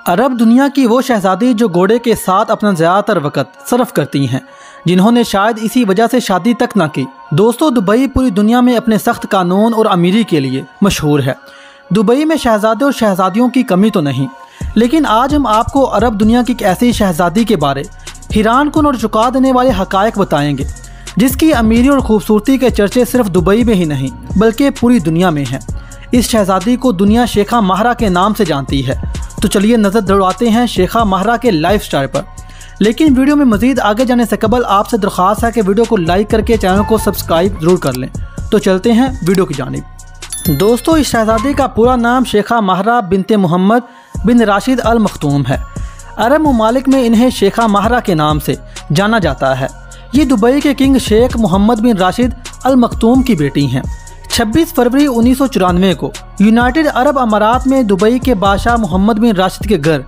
अरब दुनिया की वो शहजादी जो घोड़े के साथ अपना ज़्यादातर वक्त सर्फ करती हैं, जिन्होंने शायद इसी वजह से शादी तक ना की। दोस्तों, दुबई पूरी दुनिया में अपने सख्त कानून और अमीरी के लिए मशहूर है। दुबई में शहजादे और शहजादियों की कमी तो नहीं, लेकिन आज हम आपको अरब दुनिया की एक ऐसी शहजादी के बारे हैरानकुन और चौंका देने वाले हक़ाइक़ बताएंगे, जिसकी अमीरी और ख़ूबसूरती के चर्चे सिर्फ दुबई में ही नहीं बल्कि पूरी दुनिया में हैं। इस शहजादी को दुनिया शेखा महरा के नाम से जानती है। तो चलिए नज़र दौड़ाते हैं शेखा महरा के लाइफ स्टाइल पर। लेकिन वीडियो में मज़ीद आगे जाने से कबल आपसे दरख्वास्त है कि वीडियो को लाइक करके चैनल को सब्सक्राइब ज़रूर कर लें। तो चलते हैं वीडियो की जानिब। दोस्तों, इस शहजादी का पूरा नाम शेखा महरा बिनते मोहम्मद बिन राशिद अल मखतूम है। अरब ममालिक में इन्हें शेखा महरा के नाम से जाना जाता है। ये दुबई के किंग शेख मोहम्मद बिन राशिद अल मखतूम की बेटी हैं। 26 फरवरी 1994 को यूनाइटेड अरब अमारात में दुबई के बादशाह मोहम्मद बिन राशिद के घर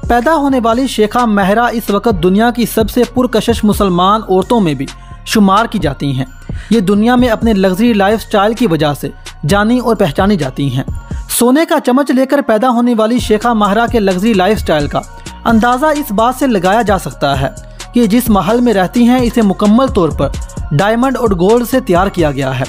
पैदा होने वाली शेखा महरा इस वक्त दुनिया की सबसे पुरकशिश मुसलमान औरतों में भी शुमार की जाती हैं। ये दुनिया में अपने लग्जरी लाइफ स्टाइल की वजह से जानी और पहचानी जाती हैं। सोने का चम्मच लेकर पैदा होने वाली शेखा महरा के लग्जरी लाइफ स्टाइल का अंदाज़ा इस बात से लगाया जा सकता है कि जिस महल में रहती हैं इसे मुकम्मल तौर पर डायमंड और गोल्ड से तैयार किया गया है।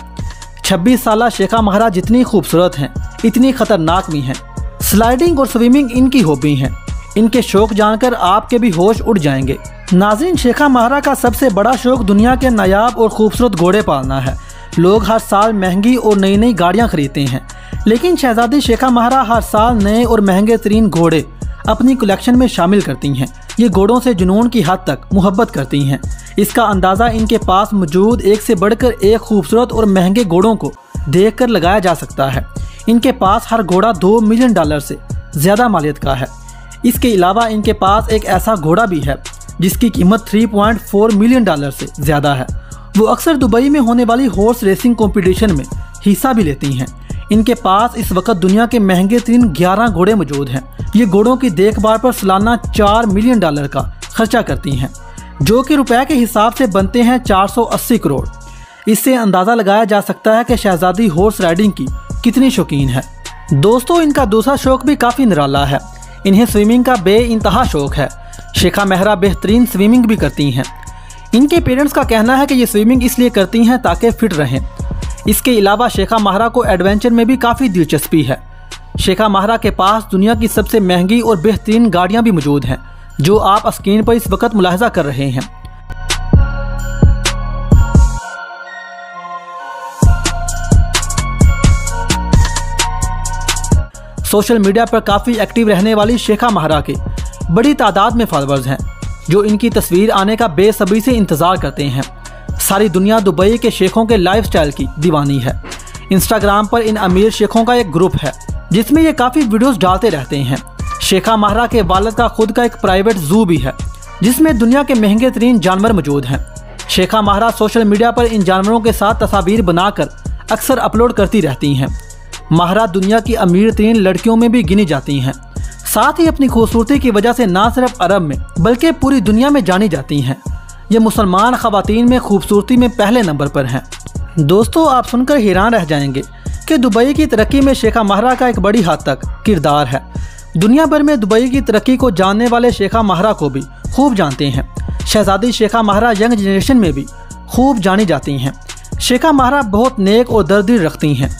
26 साला शेखा महरा जितनी खूबसूरत हैं, इतनी ख़तरनाक भी हैं। स्लाइडिंग और स्विमिंग इनकी हॉबी हैं। इनके शौक जानकर आपके भी होश उड़ जाएंगे। नाज़रीन, शेखा महरा का सबसे बड़ा शौक दुनिया के नायाब और खूबसूरत घोड़े पालना है। लोग हर साल महंगी और नई नई गाड़ियाँ खरीदते हैं, लेकिन शहजादी शेखा महरा हर साल नए और महंगे तरीन घोड़े अपनी कलेक्शन में शामिल करती हैं। ये घोड़ों से जुनून की हद तक मोहब्बत करती हैं। इसका अंदाज़ा इनके पास मौजूद एक से बढ़कर एक खूबसूरत और महंगे घोड़ों को देखकर लगाया जा सकता है। इनके पास हर घोड़ा $2 मिलियन से ज़्यादा मालियत का है। इसके अलावा इनके पास एक ऐसा घोड़ा भी है जिसकी कीमत $3.4 मिलियन से ज़्यादा है। वो अक्सर दुबई में होने वाली हॉर्स रेसिंग कॉम्पिटिशन में हिस्सा भी लेती हैं। इनके पास इस वक्त दुनिया के महंगे तरीन 11 घोड़े मौजूद हैं। ये घोड़ों की देखभाल पर सालाना $4 मिलियन का खर्चा करती हैं, जो कि रुपए के हिसाब से बनते हैं 480 करोड़। इससे अंदाज़ा लगाया जा सकता है कि शहजादी हॉर्स राइडिंग की कितनी शौकीन है। दोस्तों, इनका दूसरा शौक भी काफ़ी निराला है। इन्हें स्विमिंग का बेइंतहा शौक है। शेखा महरा बेहतरीन स्विमिंग भी करती हैं। इनके पेरेंट्स का कहना है कि ये स्विमिंग इसलिए करती हैं ताकि फिट रहें। इसके अलावा शेखा महरा को एडवेंचर में भी काफ़ी दिलचस्पी है। शेखा महरा के पास दुनिया की सबसे महंगी और बेहतरीन गाड़ियाँ भी मौजूद हैं, जो आप स्क्रीन पर इस वक्त मुलाहिजा कर रहे हैं। सोशल मीडिया पर काफ़ी एक्टिव रहने वाली शेखा महरा के बड़ी तादाद में फॉलोअर्स हैं, जो इनकी तस्वीर आने का बेसब्री से इंतज़ार करते हैं। सारी दुनिया दुबई के शेखों के लाइफ स्टाइल की दीवानी है। इंस्टाग्राम पर इन अमीर शेखों का एक ग्रुप है जिसमें ये काफ़ी वीडियोस डालते रहते हैं। शेखा महरा के वालिद का खुद का एक प्राइवेट जू भी है, जिसमें दुनिया के महंगे तरीन जानवर मौजूद हैं। शेखा महरा सोशल मीडिया पर इन जानवरों के साथ तस्वीर बनाकर अक्सर अपलोड करती रहती हैं। महरा दुनिया की अमीर तरीन लड़कियों में भी गिनी जाती हैं। साथ ही अपनी खूबसूरती की वजह से ना सिर्फ अरब में बल्कि पूरी दुनिया में जानी जाती हैं। ये मुसलमान ख़वातीन में खूबसूरती में पहले नंबर पर हैं। दोस्तों, आप सुनकर हैरान रह जाएंगे कि दुबई की तरक्की में शेखा महरा का एक बड़ी हद तक किरदार है। दुनिया भर में दुबई की तरक्की को जानने वाले शेखा महरा को भी खूब जानते हैं। शहजादी शेखा महरा यंग जनरेशन में भी खूब जानी जाती हैं। शेखा महरा बहुत नेक और दर्दिल रखती हैं।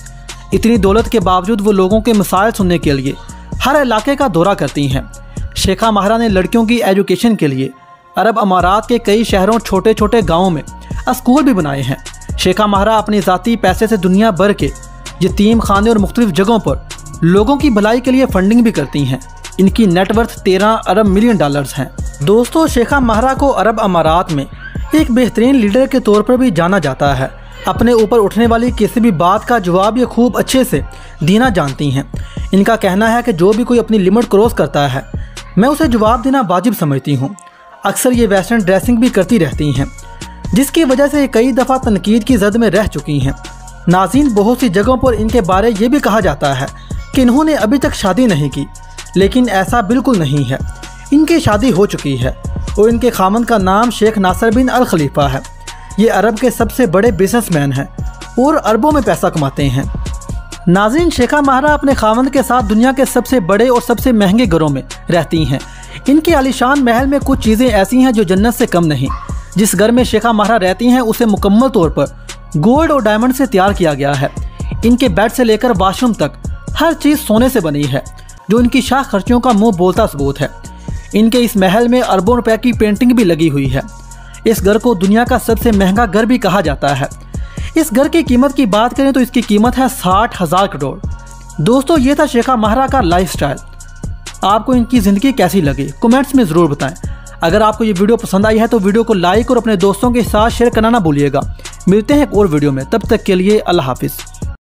इतनी दौलत के बावजूद वो लोगों के मसाइल सुनने के लिए हर इलाके का दौरा करती हैं। शेखा महरा ने लड़कियों की एजुकेशन के लिए अरब अमारात के कई शहरों छोटे छोटे गाँवों में स्कूल भी बनाए हैं। शेखा महरा अपने ज़ाती पैसे से दुनिया भर के यतीम खाने और मुख्तलिफ जगहों पर लोगों की भलाई के लिए फंडिंग भी करती हैं। इनकी नेटवर्थ $13 अरब मिलियन हैं। दोस्तों, शेखा महरा को अरब अमारात में एक बेहतरीन लीडर के तौर पर भी जाना जाता है। अपने ऊपर उठने वाली किसी भी बात का जवाब ये खूब अच्छे से देना जानती हैं। इनका कहना है कि जो भी कोई अपनी लिमिट क्रॉस करता है, मैं उसे जवाब देना वाजिब समझती हूँ। अक्सर ये वेस्टर्न ड्रेसिंग भी करती रहती हैं, जिसकी वजह से कई दफ़ा तनकीद की जद में रह चुकी हैं। नाज़रीन, बहुत सी जगहों पर इनके बारे ये भी कहा जाता है कि इन्होंने अभी तक शादी नहीं की, लेकिन ऐसा बिल्कुल नहीं है। इनकी शादी हो चुकी है और इनके खामन का नाम शेख नासिर बिन अल खलीफा है। ये अरब के सबसे बड़े बिजनेसमैन हैं और अरबों में पैसा कमाते हैं। नाज़रीन, शेखा महरा अपने खावंद के साथ दुनिया के सबसे बड़े और सबसे महंगे घरों में रहती हैं। इनके आलीशान महल में कुछ चीज़ें ऐसी हैं जो जन्नत से कम नहीं। जिस घर में शेखा महरा रहती हैं उसे मुकम्मल तौर पर गोल्ड और डायमंड से तैयार किया गया है। इनके बेड से लेकर वॉशरूम तक हर चीज़ सोने से बनी है, जो इनकी शाह खर्चियों का मुंह बोलता सबूत है। इनके इस महल में अरबों रुपए की पेंटिंग भी लगी हुई है। इस घर को दुनिया का सबसे महंगा घर भी कहा जाता है। इस घर की कीमत की बात करें तो इसकी कीमत है 60,000 करोड़। दोस्तों, ये था शेखा महरा का लाइफस्टाइल। आपको इनकी ज़िंदगी कैसी लगी कमेंट्स में ज़रूर बताएं। अगर आपको ये वीडियो पसंद आई है तो वीडियो को लाइक और अपने दोस्तों के साथ शेयर करना ना भूलिएगा। मिलते हैं एक और वीडियो में, तब तक के लिए अल्लाह हाफिज़।